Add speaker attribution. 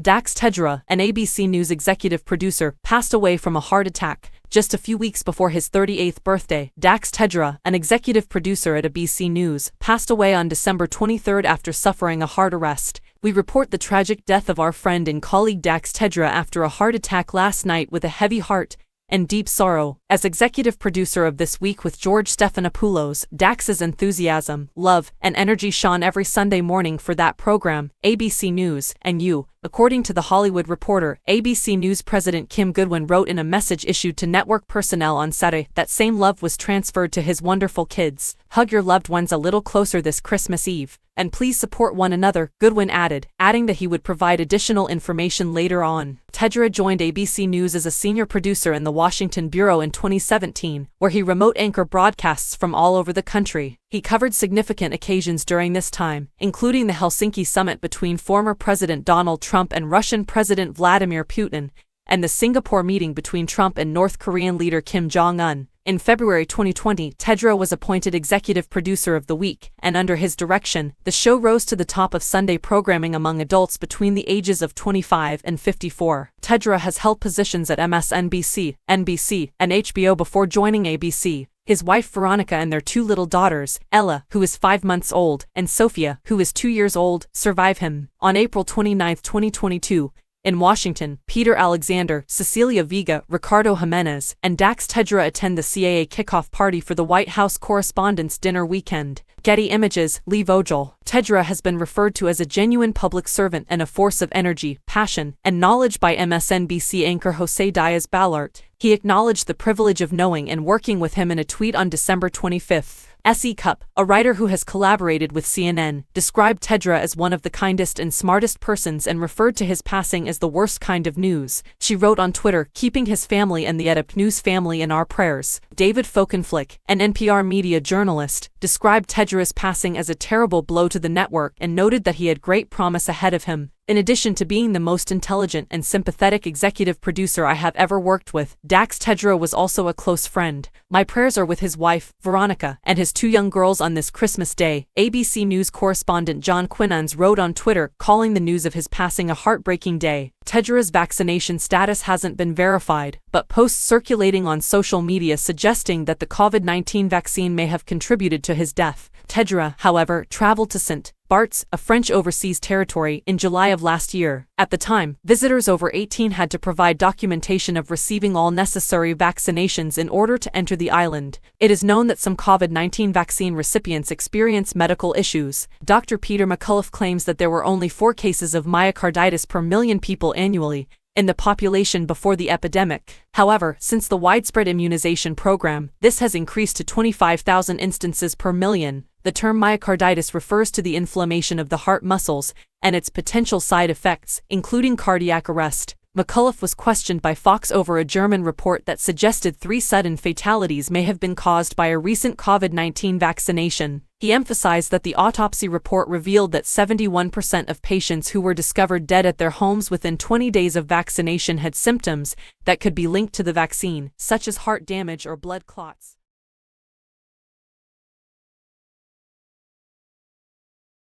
Speaker 1: Dex Tejer, an ABC News executive producer, passed away from a heart attack just a few weeks before his 38th birthday. Dex Tejer, an executive producer at ABC News, passed away on December 23 after suffering a heart arrest. We report the tragic death of our friend and colleague Dex Tejer after a heart attack last night with a heavy heart and deep sorrow. As executive producer of This Week with George Stephanopoulos, Dex's enthusiasm, love, and energy shone every Sunday morning for that program, ABC News, and you. According to The Hollywood Reporter, ABC News President Kim Goodwin wrote in a message issued to network personnel on Saturday that same love was transferred to his wonderful kids. Hug your loved ones a little closer this Christmas Eve, and please support one another, Goodwin added, adding that he would provide additional information later on. Tejer joined ABC News as a senior producer in the Washington bureau in 2017, where he remote anchor broadcasts from all over the country. He covered significant occasions during this time, including the Helsinki summit between former President Donald Trump and Russian President Vladimir Putin, and the Singapore meeting between Trump and North Korean leader Kim Jong-un. In February 2020, Tejer was appointed executive producer of The Week, and under his direction, the show rose to the top of Sunday programming among adults between the ages of 25 and 54. Tejer has held positions at MSNBC, NBC, and HBO before joining ABC. His wife Veronica and their two little daughters, Ella, who is 5 months old, and Sofia, who is 2 years old, survive him. On April 29, 2022, in Washington, Peter Alexander, Cecilia Vega, Ricardo Jimenez, and Dex Tejer attend the CAA kickoff party for the White House Correspondents' Dinner Weekend. Getty Images, Lee Vogel. Tejer has been referred to as a genuine public servant and a force of energy, passion, and knowledge by MSNBC anchor Jose Diaz-Balart. He acknowledged the privilege of knowing and working with him in a tweet on December 25. S.E. Cupp, a writer who has collaborated with CNN, described Tejer as one of the kindest and smartest persons and referred to his passing as the worst kind of news. She wrote on Twitter, keeping his family and the EDIP News family in our prayers. David Folkenflik, an NPR media journalist, described Tejer's passing as a terrible blow to the network and noted that he had great promise ahead of him. In addition to being the most intelligent and sympathetic executive producer I have ever worked with, Dex Tejer was also a close friend. My prayers are with his wife, Veronica, and his 2 young girls on this Christmas Day. ABC News correspondent John Quinans wrote on Twitter, calling the news of his passing a heartbreaking day. Tejer's vaccination status hasn't been verified, but posts circulating on social media suggesting that the COVID-19 vaccine may have contributed to his death. Tejer, however, traveled to St. Bart's, a French overseas territory, in July of last year. At the time, visitors over 18 had to provide documentation of receiving all necessary vaccinations in order to enter the island. It is known that some COVID-19 vaccine recipients experience medical issues. Dr. Peter McCullough claims that there were only 4 cases of myocarditis per million people annually in the population before the epidemic. However, since the widespread immunization program, this has increased to 25,000 instances per million. The term myocarditis refers to the inflammation of the heart muscles and its potential side effects, including cardiac arrest. McCullough was questioned by Fox over a German report that suggested 3 sudden fatalities may have been caused by a recent COVID-19 vaccination. He emphasized that the autopsy report revealed that 71% of patients who were discovered dead at their homes within 20 days of vaccination had symptoms that could be linked to the vaccine, such as heart damage or blood clots.